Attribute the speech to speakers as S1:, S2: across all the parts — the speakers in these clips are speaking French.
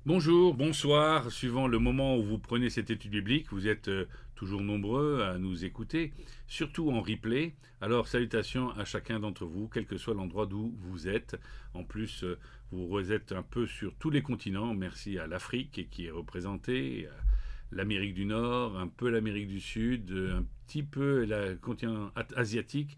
S1: Bonjour, bonsoir, suivant le moment où vous prenez cette étude biblique, vous êtes toujours nombreux à nous écouter, surtout en replay. Alors salutations à chacun d'entre vous, quel que soit l'endroit d'où vous êtes. En plus, vous êtes un peu sur tous les continents. Merci à l'Afrique qui est représentée, à l'Amérique du Nord, un peu l'Amérique du Sud, un petit peu le continent asiatique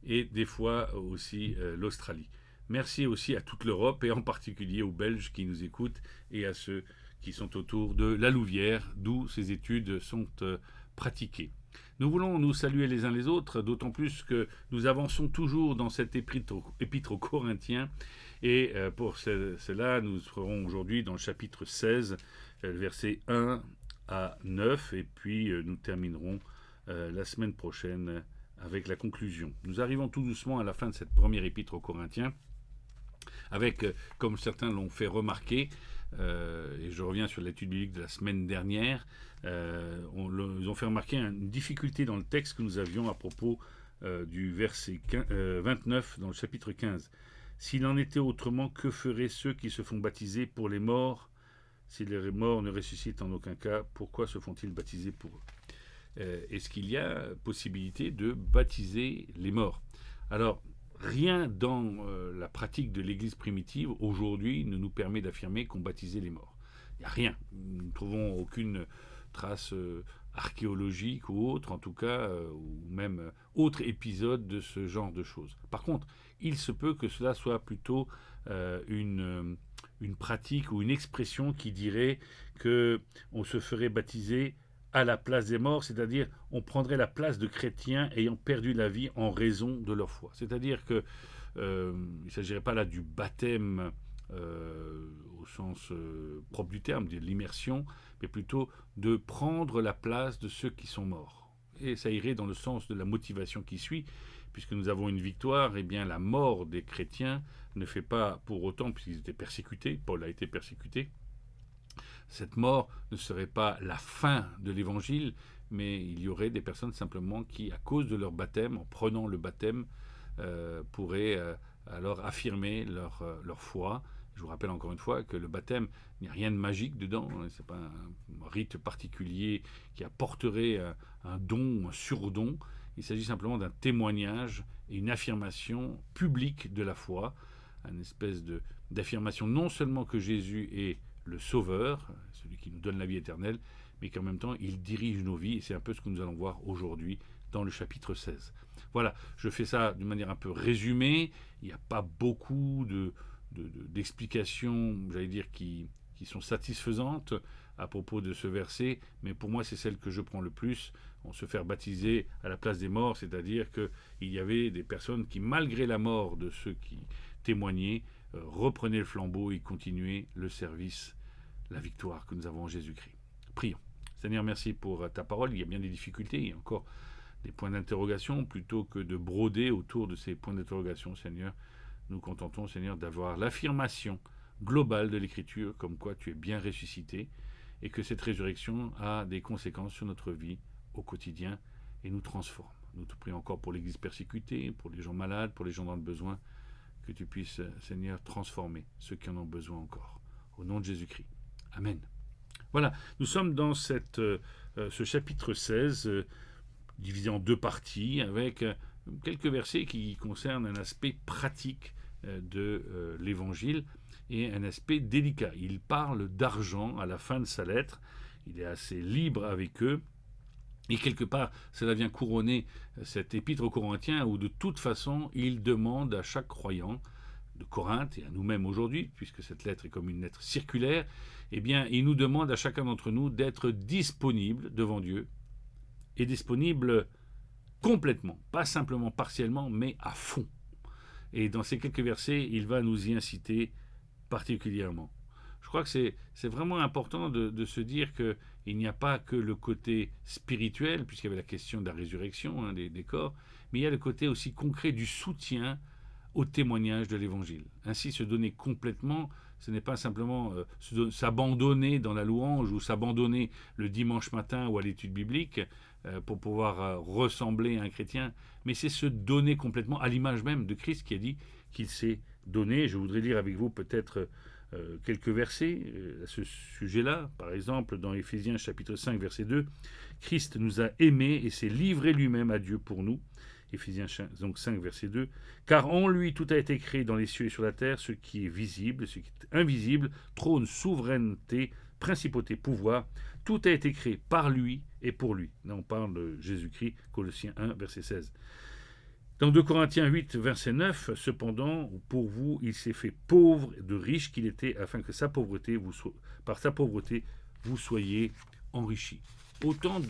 S1: et des fois aussi l'Australie. Merci aussi à toute l'Europe et en particulier aux Belges qui nous écoutent et à ceux qui sont autour de la Louvière, d'où ces études sont pratiquées. Nous voulons nous saluer les uns les autres, d'autant plus que nous avançons toujours dans cet épître aux Corinthiens. Et pour cela, nous serons aujourd'hui dans le chapitre 16, versets 1 à 9, et puis nous terminerons la semaine prochaine avec la conclusion. Nous arrivons tout doucement à la fin de cette première épître aux Corinthiens, avec, comme certains l'ont fait remarquer, et je reviens sur l'étude biblique de la semaine dernière, ils ont fait remarquer une difficulté dans le texte que nous avions à propos du verset 29 dans le chapitre 15. S'il en était autrement, que feraient ceux qui se font baptiser pour les morts? Si les morts ne ressuscitent en aucun cas, pourquoi se font-ils baptiser pour eux? Est-ce qu'il y a possibilité de baptiser les morts? Alors, rien dans la pratique de l'Église primitive aujourd'hui ne nous permet d'affirmer qu'on baptisait les morts. Il n'y a rien. Nous ne trouvons aucune trace archéologique ou autre, en tout cas, ou même autre épisode de ce genre de choses. Par contre, il se peut que cela soit plutôt une pratique ou une expression qui dirait qu'on se ferait baptiser à la place des morts, c'est-à-dire on prendrait la place de chrétiens ayant perdu la vie en raison de leur foi. C'est-à-dire que il ne s'agirait pas là du baptême au sens propre du terme, de l'immersion, mais plutôt de prendre la place de ceux qui sont morts. Et ça irait dans le sens de la motivation qui suit, puisque nous avons une victoire, et bien la mort des chrétiens ne fait pas pour autant, puisqu'ils étaient persécutés, Paul a été persécuté, cette mort ne serait pas la fin de l'évangile, mais il y aurait des personnes simplement qui, à cause de leur baptême, en prenant le baptême, pourraient alors affirmer leur foi. Je vous rappelle encore une fois que le baptême, il n'y a rien de magique dedans. Ce n'est pas un rite particulier qui apporterait un don, un surdon. Il s'agit simplement d'un témoignage et une affirmation publique de la foi, une espèce d'affirmation non seulement que Jésus est le Sauveur, celui qui nous donne la vie éternelle, mais qu'en même temps, il dirige nos vies, et c'est un peu ce que nous allons voir aujourd'hui dans le chapitre 16. Voilà, je fais ça d'une manière un peu résumée, il n'y a pas beaucoup d'explications, j'allais dire, qui sont satisfaisantes à propos de ce verset, mais pour moi, c'est celle que je prends le plus. On se fait baptiser à la place des morts, c'est-à-dire qu'il y avait des personnes qui, malgré la mort de ceux qui témoignaient, reprenaient le flambeau et continuaient le service, la victoire que nous avons en Jésus-Christ. Prions. Seigneur, merci pour ta parole. Il y a bien des difficultés, il y a encore des points d'interrogation. Plutôt que de broder autour de ces points d'interrogation, Seigneur, nous contentons, Seigneur, d'avoir l'affirmation globale de l'Écriture, comme quoi tu es bien ressuscité, et que cette résurrection a des conséquences sur notre vie au quotidien et nous transforme. Nous te prions encore pour l'Église persécutée, pour les gens malades, pour les gens dans le besoin, que tu puisses, Seigneur, transformer ceux qui en ont besoin encore. Au nom de Jésus-Christ. Amen. Voilà, nous sommes dans ce chapitre 16, divisé en deux parties, avec quelques versets qui concernent un aspect pratique de l'Évangile et un aspect délicat. Il parle d'argent à la fin de sa lettre, il est assez libre avec eux, et quelque part, cela vient couronner cet épître aux Corinthiens où de toute façon, il demande à chaque croyant de Corinthe et à nous-mêmes aujourd'hui, puisque cette lettre est comme une lettre circulaire, eh bien, il nous demande à chacun d'entre nous d'être disponible devant Dieu et disponible complètement, pas simplement partiellement, mais à fond. Et dans ces quelques versets, il va nous y inciter particulièrement. Je crois que c'est vraiment important de se dire qu'il n'y a pas que le côté spirituel, puisqu'il y avait la question de la résurrection des corps, mais il y a le côté aussi concret du soutien au témoignage de l'Évangile. Ainsi, se donner complètement, ce n'est pas simplement s'abandonner dans la louange ou s'abandonner le dimanche matin ou à l'étude biblique pour pouvoir ressembler à un chrétien, mais c'est se donner complètement à l'image même de Christ qui a dit qu'il s'est donné. Je voudrais lire avec vous peut-être quelques versets à ce sujet-là. Par exemple, dans Éphésiens chapitre 5, verset 2, Christ nous a aimés et s'est livré lui-même à Dieu pour nous. Éphésiens donc 5, verset 2. Car en lui tout a été créé dans les cieux et sur la terre, ce qui est visible, ce qui est invisible, trône, souveraineté, principauté, pouvoir. Tout a été créé par lui et pour lui. Là, on parle de Jésus-Christ, Colossiens 1, verset 16. Dans 2 Corinthiens 8, verset 9, cependant, pour vous, il s'est fait pauvre de riche qu'il était, afin que par sa pauvreté, vous soyez enrichis. Autant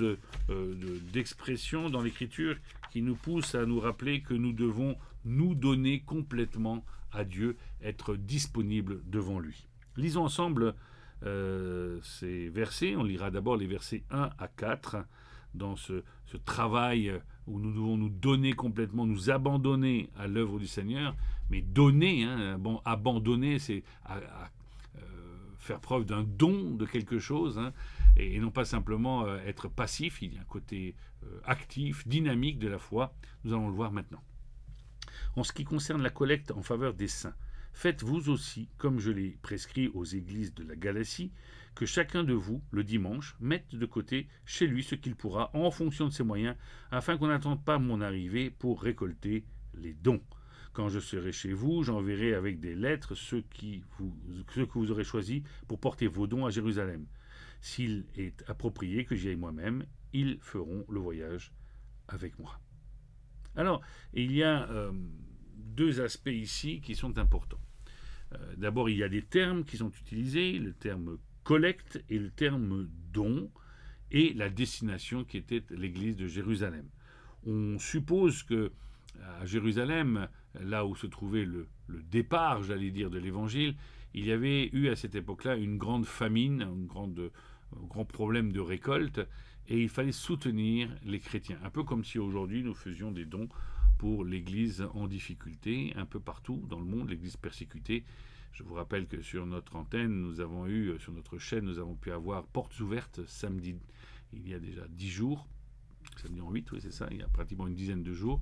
S1: d'expressions dans l'Écriture qui nous poussent à nous rappeler que nous devons nous donner complètement à Dieu, être disponibles devant lui. Lisons ensemble ces versets. On lira d'abord les versets 1 à 4 dans ce travail où nous devons nous donner complètement, nous abandonner à l'œuvre du Seigneur. Mais donner, abandonner, c'est faire preuve d'un don de quelque chose, et non pas simplement être passif. Il y a un côté actif, dynamique de la foi. Nous allons le voir maintenant. En ce qui concerne la collecte en faveur des saints, faites vous aussi, comme je l'ai prescrit aux églises de la Galatie, que chacun de vous, le dimanche, mette de côté chez lui ce qu'il pourra en fonction de ses moyens, afin qu'on n'attende pas mon arrivée pour récolter les dons. Quand je serai chez vous, j'enverrai avec des lettres ceux que vous aurez choisis pour porter vos dons à Jérusalem. S'il est approprié que j'y aille moi-même, ils feront le voyage avec moi. Alors, il y a deux aspects ici qui sont importants. D'abord, il y a des termes qui sont utilisés, le terme collecte et le terme don, et la destination qui était l'église de Jérusalem. On suppose que à Jérusalem, là où se trouvait le départ, j'allais dire, de l'évangile, il y avait eu à cette époque-là une grande famine, un grand problème de récolte, et il fallait soutenir les chrétiens. Un peu comme si aujourd'hui nous faisions des dons pour l'église en difficulté, un peu partout dans le monde, l'église persécutée. Je vous rappelle que sur notre antenne, sur notre chaîne, nous avons pu avoir Portes ouvertes samedi, il y a déjà 10 jours, samedi en 8, oui c'est ça, il y a pratiquement une dizaine de jours.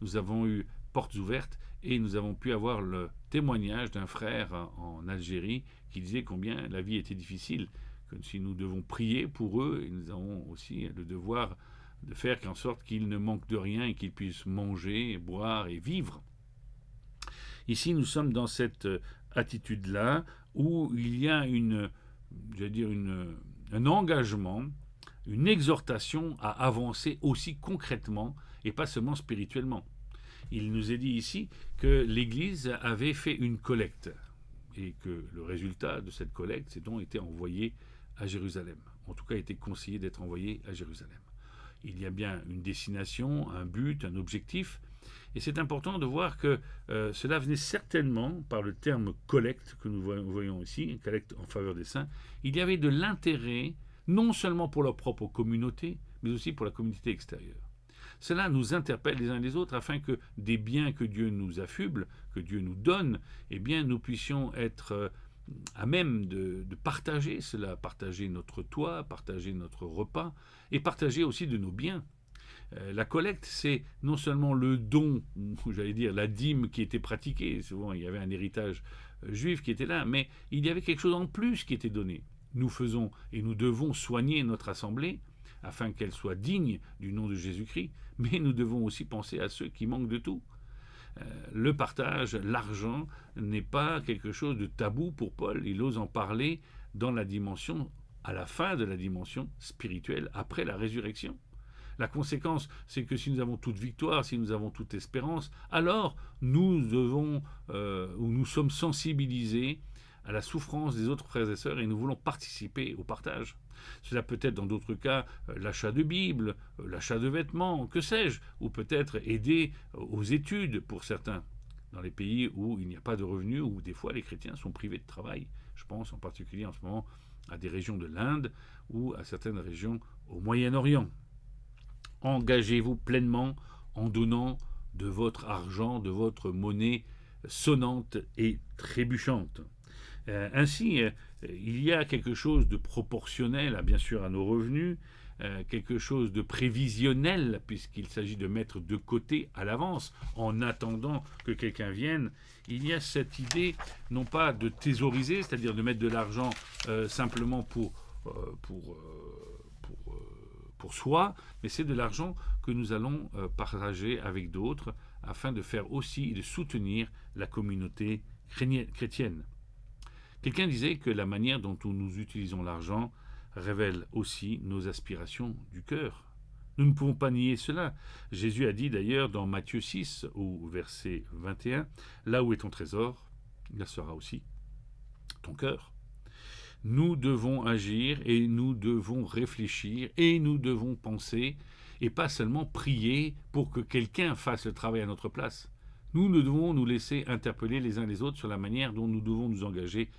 S1: Nous avons eu Portes ouvertes et nous avons pu avoir le témoignage d'un frère en Algérie qui disait combien la vie était difficile, que si nous devons prier pour eux, et nous avons aussi le devoir de faire en sorte qu'ils ne manquent de rien et qu'ils puissent manger, boire et vivre. Ici, nous sommes dans cette attitude-là où il y a un engagement, une exhortation à avancer aussi concrètement et pas seulement spirituellement. Il nous est dit ici que l'Église avait fait une collecte et que le résultat de cette collecte, c'est donc été envoyé à Jérusalem. En tout cas, été conseillé d'être envoyé à Jérusalem. Il y a bien une destination, un but, un objectif. Et c'est important de voir que cela venait certainement par le terme collecte que nous voyons ici, collecte en faveur des saints. Il y avait de l'intérêt, non seulement pour leur propre communauté, mais aussi pour la communauté extérieure. Cela nous interpelle les uns les autres afin que des biens que Dieu nous affuble, que Dieu nous donne, eh bien nous puissions être à même de partager cela, partager notre toit, partager notre repas et partager aussi de nos biens. La collecte, c'est non seulement le don, j'allais dire la dîme qui était pratiquée, souvent il y avait un héritage juif qui était là, mais il y avait quelque chose en plus qui était donné. Nous faisons et nous devons soigner notre assemblée afin qu'elle soit digne du nom de Jésus-Christ, mais nous devons aussi penser à ceux qui manquent de tout. Le partage, l'argent n'est pas quelque chose de tabou pour Paul. Il ose en parler dans la dimension, à la fin de la dimension spirituelle, après la résurrection. La conséquence, c'est que si nous avons toute victoire, si nous avons toute espérance, alors nous sommes sensibilisés à la souffrance des autres frères et sœurs et nous voulons participer au partage. Cela peut être dans d'autres cas l'achat de Bibles, l'achat de vêtements, que sais-je, ou peut-être aider aux études pour certains, dans les pays où il n'y a pas de revenus, où des fois les chrétiens sont privés de travail. Je pense en particulier en ce moment à des régions de l'Inde ou à certaines régions au Moyen-Orient. Engagez-vous pleinement en donnant de votre argent, de votre monnaie sonnante et trébuchante. Ainsi, il y a quelque chose de proportionnel, bien sûr, à nos revenus, quelque chose de prévisionnel, puisqu'il s'agit de mettre de côté à l'avance, en attendant que quelqu'un vienne. Il y a cette idée, non pas de thésauriser, c'est-à-dire de mettre de l'argent simplement pour soi, mais c'est de l'argent que nous allons partager avec d'autres, afin de faire aussi et de soutenir la communauté chrétienne. Quelqu'un disait que la manière dont nous utilisons l'argent révèle aussi nos aspirations du cœur. Nous ne pouvons pas nier cela. Jésus a dit d'ailleurs dans Matthieu 6, au verset 21, « Là où est ton trésor, là sera aussi ton cœur. » Nous devons agir et nous devons réfléchir et nous devons penser et pas seulement prier pour que quelqu'un fasse le travail à notre place. Nous devons nous laisser interpeller les uns les autres sur la manière dont nous devons nous engager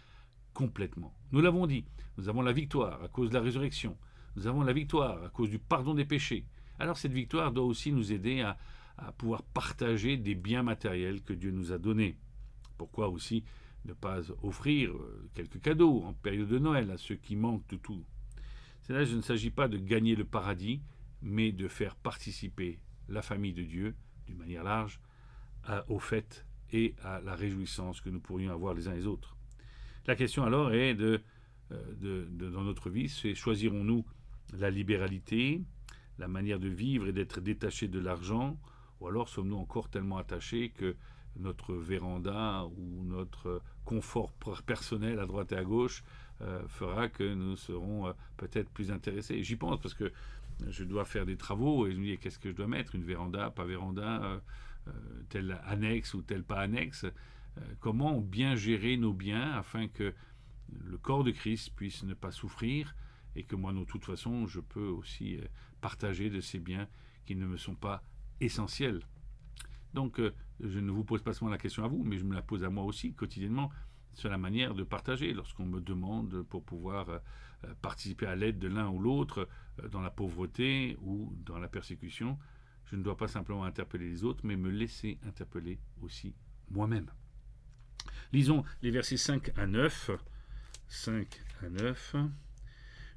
S1: complètement. Nous l'avons dit, nous avons la victoire à cause de la résurrection. Nous avons la victoire à cause du pardon des péchés. Alors cette victoire doit aussi nous aider à pouvoir partager des biens matériels que Dieu nous a donnés. Pourquoi aussi ne pas offrir quelques cadeaux en période de Noël à ceux qui manquent de tout. C'est là, il ne s'agit pas de gagner le paradis, mais de faire participer la famille de Dieu, d'une manière large, aux fêtes et à la réjouissance que nous pourrions avoir les uns les autres. La question alors est dans notre vie, c'est choisirons-nous la libéralité, la manière de vivre et d'être détaché de l'argent, ou alors sommes-nous encore tellement attachés que notre véranda ou notre confort personnel à droite et à gauche fera que nous serons peut-être plus intéressés. J'y pense parce que je dois faire des travaux et je me dis qu'est-ce que je dois mettre, une véranda, pas véranda, telle annexe ou telle pas annexe. Comment bien gérer nos biens afin que le corps de Christ puisse ne pas souffrir et que moi, de toute façon, je peux aussi partager de ces biens qui ne me sont pas essentiels. Donc, je ne vous pose pas seulement la question à vous, mais je me la pose à moi aussi quotidiennement sur la manière de partager. Lorsqu'on me demande pour pouvoir participer à l'aide de l'un ou l'autre dans la pauvreté ou dans la persécution, je ne dois pas simplement interpeller les autres, mais me laisser interpeller aussi moi-même. Lisons les versets 5 à 9. 5 à 9.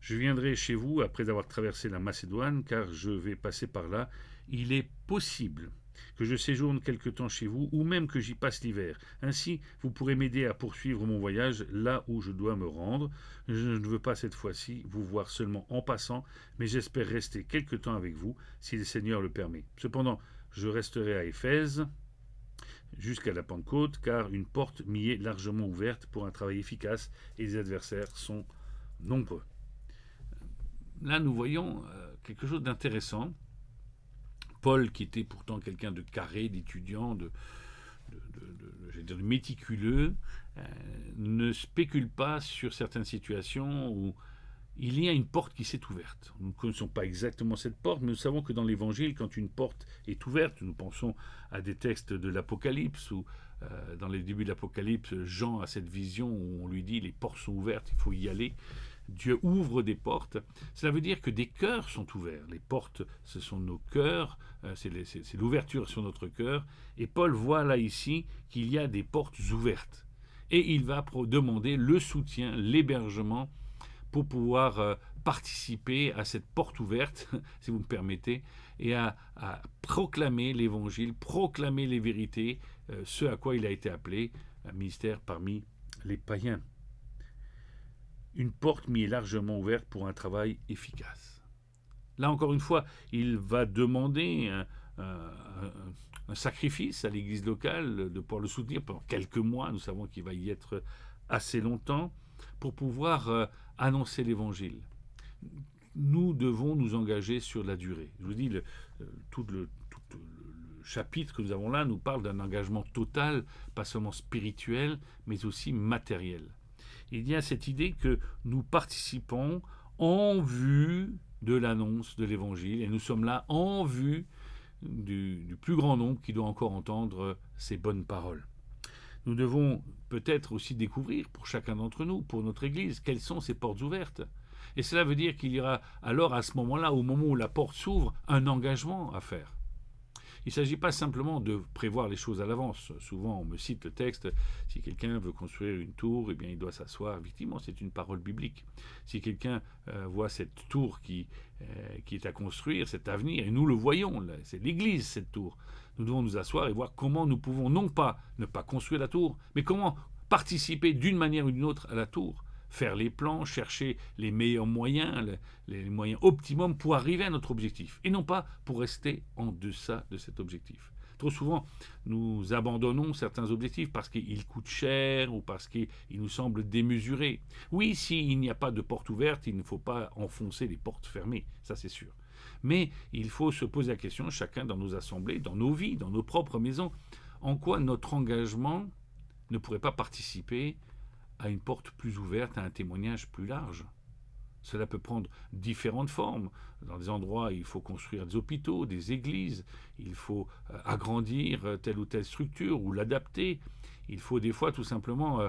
S1: Je viendrai chez vous après avoir traversé la Macédoine, car je vais passer par là. Il est possible que je séjourne quelque temps chez vous, ou même que j'y passe l'hiver. Ainsi, vous pourrez m'aider à poursuivre mon voyage là où je dois me rendre. Je ne veux pas cette fois-ci vous voir seulement en passant, mais j'espère rester quelque temps avec vous, si le Seigneur le permet. Cependant, je resterai à Éphèse jusqu'à la Pentecôte, car une porte m'y est largement ouverte pour un travail efficace et les adversaires sont nombreux. Là, nous voyons quelque chose d'intéressant. Paul, qui était pourtant quelqu'un de carré, d'étudiant, de méticuleux, ne spécule pas sur certaines situations où il y a une porte qui s'est ouverte. Nous ne connaissons pas exactement cette porte, mais nous savons que dans l'Évangile, quand une porte est ouverte, nous pensons à des textes de l'Apocalypse, où dans les débuts de l'Apocalypse, Jean a cette vision où on lui dit « les portes sont ouvertes, il faut y aller ». Dieu ouvre des portes. Cela veut dire que des cœurs sont ouverts. Les portes, ce sont nos cœurs, c'est l'ouverture sur notre cœur. Et Paul voit là ici qu'il y a des portes ouvertes. Et il va demander le soutien, l'hébergement pour pouvoir participer à cette porte ouverte, si vous me permettez, et à proclamer l'Évangile, proclamer les vérités, ce à quoi il a été appelé, un ministère parmi les païens. Une porte m'y est largement ouverte pour un travail efficace. Là, encore une fois, il va demander un sacrifice à l'église locale de pouvoir le soutenir pendant quelques mois. Nous savons qu'il va y être assez longtemps pour pouvoir annoncer l'évangile. Nous devons nous engager sur la durée. Je vous dis, tout le chapitre que nous avons là nous parle d'un engagement total, pas seulement spirituel, mais aussi matériel. Il y a cette idée que nous participons en vue de l'annonce de l'Évangile, et nous sommes là en vue du plus grand nombre qui doit encore entendre ces bonnes paroles. Nous devons peut-être aussi découvrir pour chacun d'entre nous, pour notre Église, quelles sont ces portes ouvertes. Et cela veut dire qu'il y aura alors à ce moment-là, au moment où la porte s'ouvre, un engagement à faire. Il ne s'agit pas simplement de prévoir les choses à l'avance. Souvent, on me cite le texte, si quelqu'un veut construire une tour, eh bien, il doit s'asseoir. Effectivement, c'est une parole biblique. Si quelqu'un voit cette tour qui est à construire, cet avenir, et nous le voyons, là, c'est l'Église, cette tour, nous devons nous asseoir et voir comment nous pouvons non pas ne pas construire la tour, mais comment participer d'une manière ou d'une autre à la tour, faire les plans, chercher les meilleurs moyens, les moyens optimums pour arriver à notre objectif, et non pas pour rester en deçà de cet objectif. Trop souvent, nous abandonnons certains objectifs parce qu'ils coûtent cher ou parce qu'ils nous semblent démesurés. Oui, s'il n'y a pas de porte ouverte, il ne faut pas enfoncer les portes fermées, ça c'est sûr. Mais il faut se poser la question, chacun dans nos assemblées, dans nos vies, dans nos propres maisons, en quoi notre engagement ne pourrait pas participer à une porte plus ouverte, à un témoignage plus large. Cela peut prendre différentes formes. Dans des endroits, il faut construire des hôpitaux, des églises, il faut agrandir telle ou telle structure ou l'adapter. Il faut des fois tout simplement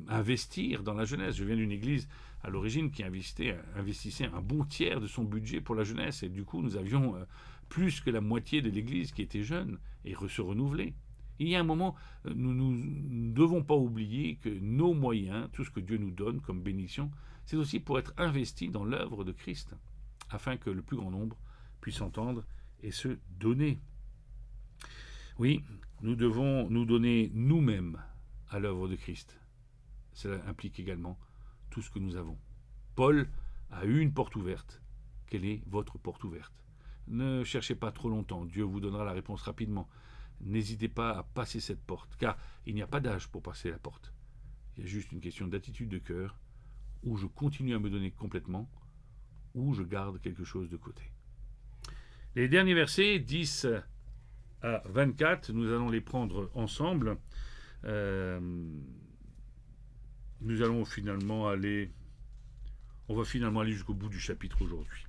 S1: investir dans la jeunesse. Je viens d'une église à l'origine qui investissait un bon tiers de son budget pour la jeunesse. Et du coup, nous avions plus que la moitié de l'église qui était jeune et se renouvelait. Il y a un moment, nous ne devons pas oublier que nos moyens, tout ce que Dieu nous donne comme bénédiction, c'est aussi pour être investi dans l'œuvre de Christ, afin que le plus grand nombre puisse entendre et se donner. Oui, nous devons nous donner nous-mêmes à l'œuvre de Christ. Cela implique également tout ce que nous avons. Paul a eu une porte ouverte. Quelle est votre porte ouverte? Ne cherchez pas trop longtemps, Dieu vous donnera la réponse rapidement. N'hésitez pas à passer cette porte, car il n'y a pas d'âge pour passer la porte. Il y a juste une question d'attitude de cœur, où je continue à me donner complètement, ou je garde quelque chose de côté. Les derniers versets, 10 à 24, nous allons les prendre ensemble. Nous allons finalement aller... On va finalement aller jusqu'au bout du chapitre aujourd'hui.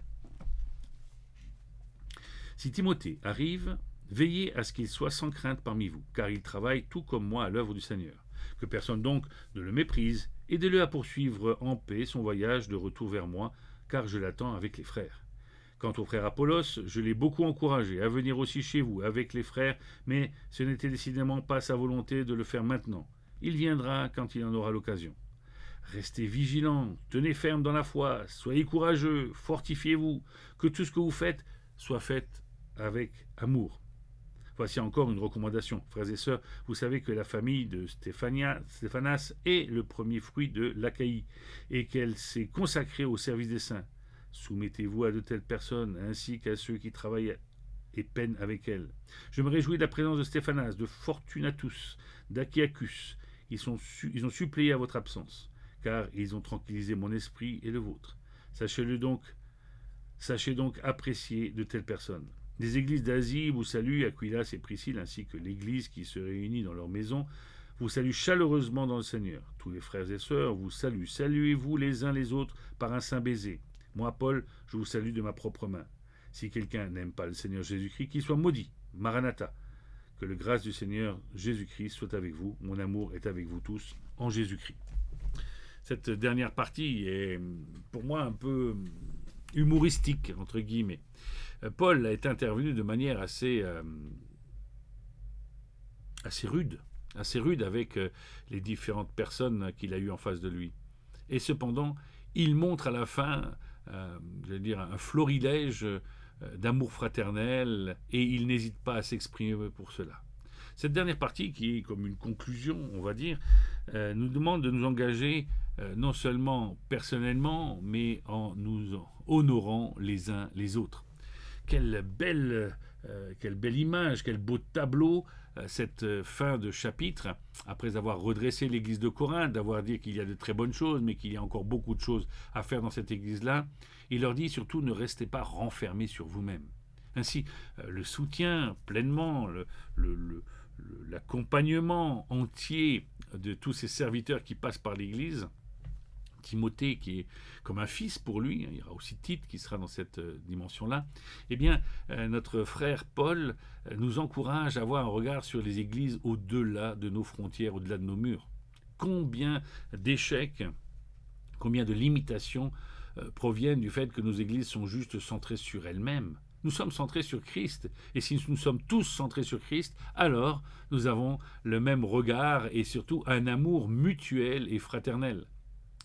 S1: Si Timothée arrive, veillez à ce qu'il soit sans crainte parmi vous, car il travaille tout comme moi à l'œuvre du Seigneur. Que personne donc ne le méprise, aidez-le à poursuivre en paix son voyage de retour vers moi, car je l'attends avec les frères. Quant au frère Apollos, je l'ai beaucoup encouragé à venir aussi chez vous avec les frères, mais ce n'était décidément pas sa volonté de le faire maintenant. Il viendra quand il en aura l'occasion. Restez vigilants, tenez ferme dans la foi, soyez courageux, fortifiez-vous, que tout ce que vous faites soit fait avec amour. Voici encore une recommandation. Frères et sœurs, vous savez que la famille de Stéphanas est le premier fruit de l'Achaïe et qu'elle s'est consacrée au service des saints. Soumettez-vous à de telles personnes ainsi qu'à ceux qui travaillent et peinent avec elles. Je me réjouis de la présence de Stéphanas, de Fortunatus, d'Achaicus. Ils ont suppléé à votre absence, car ils ont tranquillisé mon esprit et le vôtre. Sachez donc apprécier de telles personnes. Les églises d'Asie vous saluent, Aquilas et Priscille, ainsi que l'église qui se réunit dans leur maison, vous saluent chaleureusement dans le Seigneur. Tous les frères et sœurs vous saluent. Saluez-vous les uns les autres par un saint baiser. Moi, Paul, je vous salue de ma propre main. Si quelqu'un n'aime pas le Seigneur Jésus-Christ, qu'il soit maudit. Maranatha. Que la grâce du Seigneur Jésus-Christ soit avec vous. Mon amour est avec vous tous en Jésus-Christ. Cette dernière partie est pour moi un peu humoristique, entre guillemets. Paul est intervenu de manière assez rude avec les différentes personnes qu'il a eues en face de lui. Et cependant, il montre à la fin, un florilège d'amour fraternel, et il n'hésite pas à s'exprimer pour cela. Cette dernière partie, qui est comme une conclusion, on va dire, nous demande de nous engager non seulement personnellement, mais en nous honorant les uns les autres. Quelle belle image, quel beau tableau, cette fin de chapitre, après avoir redressé l'église de Corinthe, d'avoir dit qu'il y a de très bonnes choses, mais qu'il y a encore beaucoup de choses à faire dans cette église-là. Il leur dit surtout, ne restez pas renfermés sur vous-même. Ainsi, le soutien pleinement, l'accompagnement entier de tous ces serviteurs qui passent par l'église, Timothée qui est comme un fils pour lui, il y aura aussi Tite qui sera dans cette dimension-là, eh bien, notre frère Paul nous encourage à avoir un regard sur les églises au-delà de nos frontières, au-delà de nos murs. Combien d'échecs, combien de limitations proviennent du fait que nos églises sont juste centrées sur elles-mêmes. Nous sommes centrés sur Christ. Et si nous sommes tous centrés sur Christ, alors nous avons le même regard et surtout un amour mutuel et fraternel.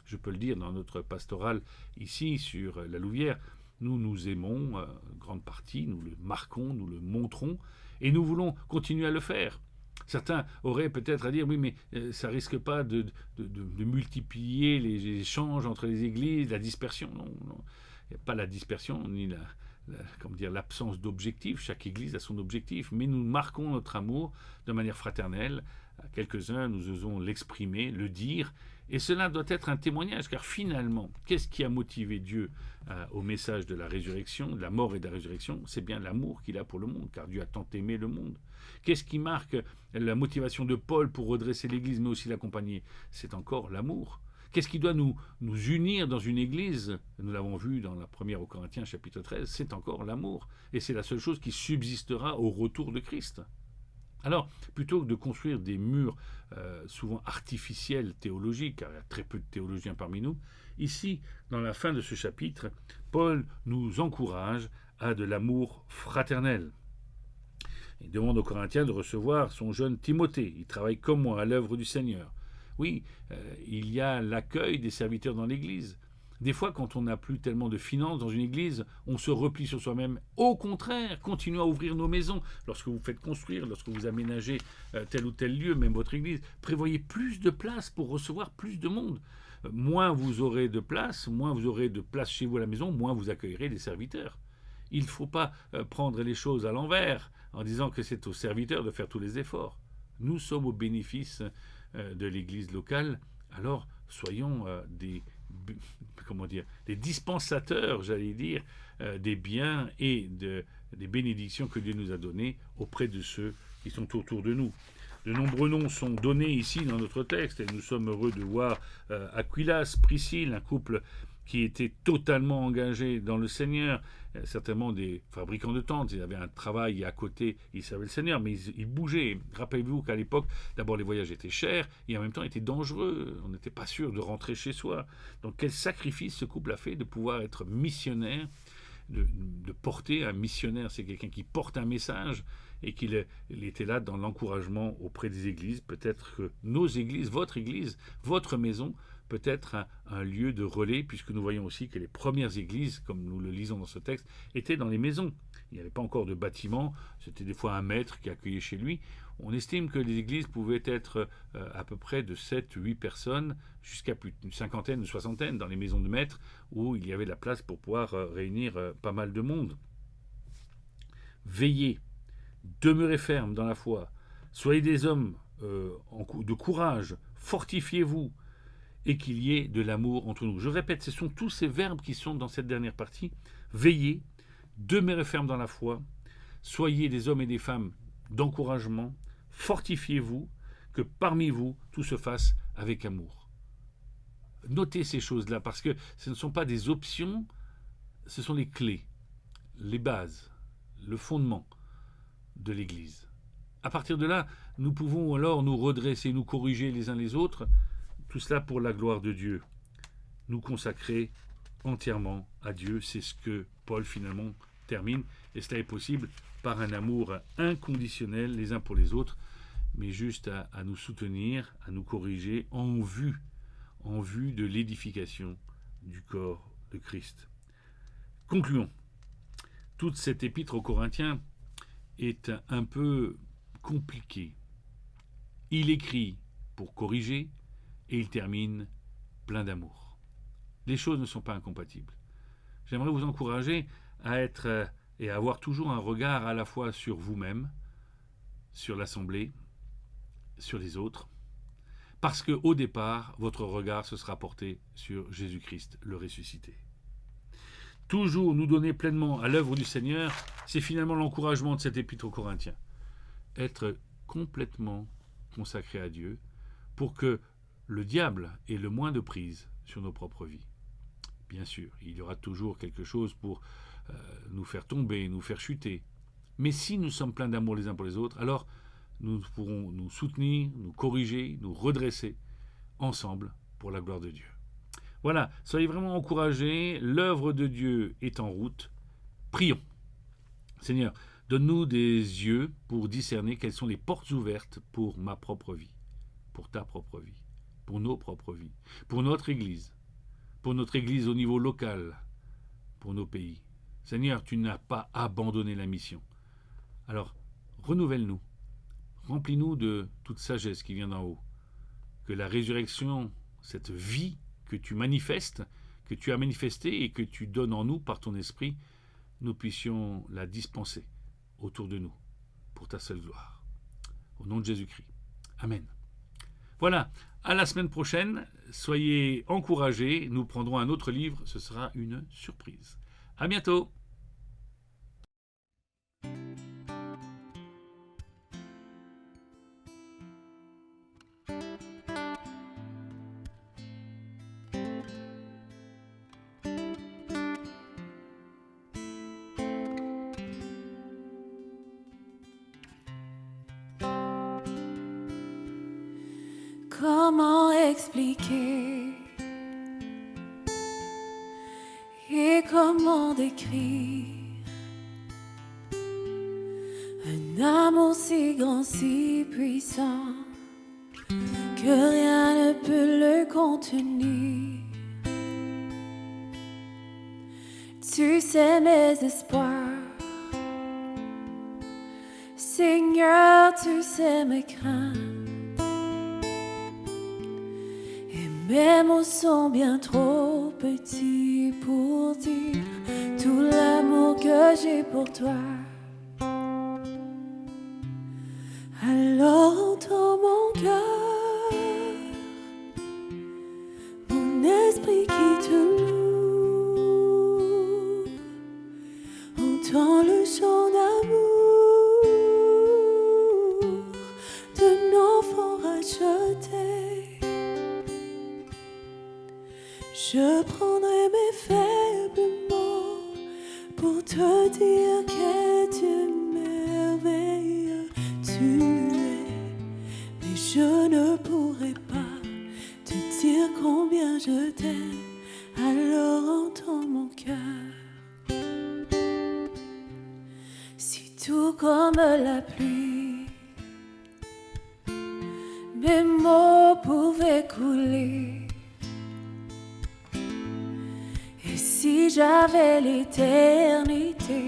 S1: Je peux le dire dans notre pastorale ici sur la Louvière, nous nous aimons, grande partie, nous le marquons, nous le montrons, et nous voulons continuer à le faire. Certains auraient peut-être à dire, oui, mais ça risque pas de multiplier les échanges entre les églises, la dispersion. Non, non. Il n'y a pas la dispersion, ni l'absence d'objectif. Chaque église a son objectif, mais nous marquons notre amour de manière fraternelle. À quelques-uns, nous osons l'exprimer, le dire, et cela doit être un témoignage, car finalement, qu'est-ce qui a motivé Dieu au message de la résurrection, de la mort et de la résurrection? C'est bien l'amour qu'il a pour le monde, car Dieu a tant aimé le monde. Qu'est-ce qui marque la motivation de Paul pour redresser l'Église, mais aussi l'accompagner? C'est encore l'amour. Qu'est-ce qui doit nous unir dans une Église? Nous l'avons vu dans la première aux Corinthiens, chapitre 13, c'est encore l'amour. Et c'est la seule chose qui subsistera au retour de Christ. Alors, plutôt que de construire des murs souvent artificiels théologiques, car il y a très peu de théologiens parmi nous, ici, dans la fin de ce chapitre, Paul nous encourage à de l'amour fraternel. Il demande aux Corinthiens de recevoir son jeune Timothée. Il travaille comme moi à l'œuvre du Seigneur. Oui, il y a l'accueil des serviteurs dans l'Église. Des fois, quand on n'a plus tellement de finances dans une église, on se replie sur soi-même. Au contraire, continuez à ouvrir nos maisons. Lorsque vous faites construire, lorsque vous aménagez tel ou tel lieu, même votre église, prévoyez plus de place pour recevoir plus de monde. Moins vous aurez de place, chez vous à la maison, moins vous accueillerez des serviteurs. Il ne faut pas prendre les choses à l'envers en disant que c'est aux serviteurs de faire tous les efforts. Nous sommes au bénéfice de l'église locale, alors soyons des dispensateurs, j'allais dire, des biens et des bénédictions que Dieu nous a données auprès de ceux qui sont autour de nous. De nombreux noms sont donnés ici dans notre texte et nous sommes heureux de voir Aquilas, Priscille, un couple qui était totalement engagé dans le Seigneur, certainement des fabricants de tentes, ils avaient un travail à côté, ils servaient le Seigneur, mais ils bougeaient. Rappelez-vous qu'à l'époque, d'abord les voyages étaient chers, et en même temps étaient dangereux, on n'était pas sûr de rentrer chez soi. Donc quel sacrifice ce couple a fait de pouvoir être missionnaire, de porter un missionnaire, c'est quelqu'un qui porte un message, et qu'il était là dans l'encouragement auprès des églises. Peut-être que nos églises, votre maison, peut être un lieu de relais, puisque nous voyons aussi que les premières églises, comme nous le lisons dans ce texte, étaient dans les maisons. Il n'y avait pas encore de bâtiment, c'était des fois un maître qui accueillait chez lui. On estime que les églises pouvaient être à peu près de 7-8 personnes, jusqu'à plus d'une cinquantaine, une soixantaine dans les maisons de maîtres, où il y avait la place pour pouvoir réunir pas mal de monde. Veillez, demeurez fermes dans la foi, soyez des hommes de courage, fortifiez-vous, et qu'il y ait de l'amour entre nous. Je répète, ce sont tous ces verbes qui sont dans cette dernière partie. Veillez, demeurez fermes dans la foi, soyez des hommes et des femmes d'encouragement, fortifiez-vous, que parmi vous, tout se fasse avec amour. Notez ces choses-là, parce que ce ne sont pas des options, ce sont les clés, les bases, le fondement de l'Église. À partir de là, nous pouvons alors nous redresser, nous corriger les uns les autres, tout cela pour la gloire de Dieu. Nous consacrer entièrement à Dieu, c'est ce que Paul finalement termine, et cela est possible par un amour inconditionnel les uns pour les autres, mais juste à nous soutenir, à nous corriger en vue de l'édification du corps de Christ. Concluons. Toute cette épître aux Corinthiens est un peu compliquée. Il écrit pour corriger, et il termine plein d'amour. Les choses ne sont pas incompatibles. J'aimerais vous encourager à être et à avoir toujours un regard à la fois sur vous-même, sur l'Assemblée, sur les autres, parce qu'au départ, votre regard se sera porté sur Jésus-Christ, le ressuscité. Toujours nous donner pleinement à l'œuvre du Seigneur, c'est finalement l'encouragement de cet épître aux Corinthiens. Être complètement consacré à Dieu pour que le diable ait le moins de prise sur nos propres vies. Bien sûr, il y aura toujours quelque chose pour nous faire tomber, nous faire chuter. Mais si nous sommes pleins d'amour les uns pour les autres, alors nous pourrons nous soutenir, nous corriger, nous redresser ensemble pour la gloire de Dieu. Voilà, soyez vraiment encouragés, l'œuvre de Dieu est en route. Prions. Seigneur, donne-nous des yeux pour discerner quelles sont les portes ouvertes pour ma propre vie, pour ta propre vie, pour nos propres vies, pour notre Église au niveau local, pour nos pays. Seigneur, tu n'as pas abandonné la mission. Alors, renouvelle-nous, remplis-nous de toute sagesse qui vient d'en haut. Que la résurrection, cette vie que tu manifestes, que tu as manifestée et que tu donnes en nous par ton esprit, nous puissions la dispenser autour de nous, pour ta seule gloire. Au nom de Jésus-Christ. Amen. Voilà, à la semaine prochaine. Soyez encouragés. Nous prendrons un autre livre. Ce sera une surprise. À bientôt.
S2: Comment expliquer et comment décrire un amour si grand, si puissant que rien ne peut le contenir. Tu sais mes espoirs, Seigneur, tu sais mes craintes. Mes mots sont bien trop petits pour dire tout l'amour que j'ai pour toi. Alors entends mon cœur, mon esprit qui te loue. Entends le chant d'amour d'un enfant racheté. Je prendrai mes faibles mots pour te dire quel Dieu merveilleux tu es. Mais je ne pourrai pas te dire combien je t'aime, alors entends mon cœur. Si tout comme la pluie, mes mots pouvaient couler, si j'avais l'éternité,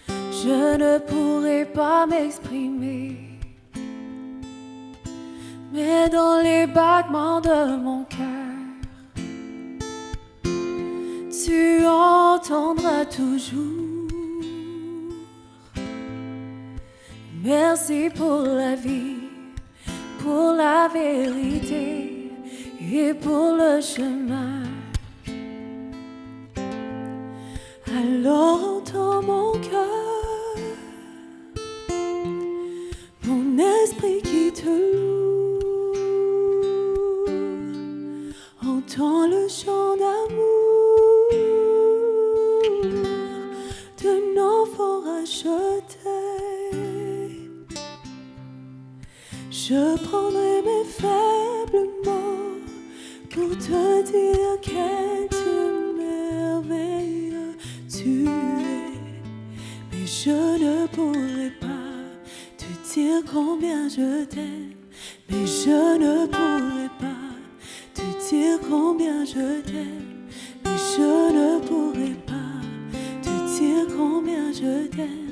S2: je ne pourrais pas m'exprimer. Mais dans les battements de mon cœur, tu entendras toujours. Merci pour la vie, pour la vérité et pour le chemin. Alors entends mon cœur, mon esprit qui te loue. Entends le chant d'amour d'un enfant racheté. Je prendrai mes faibles mots pour te dire quel Dieu merveilleux tu es. Mais je ne pourrai pas te dire combien je t'aime. Mais je ne pourrai pas te dire combien je t'aime. Mais je ne pourrai pas te dire combien je t'aime.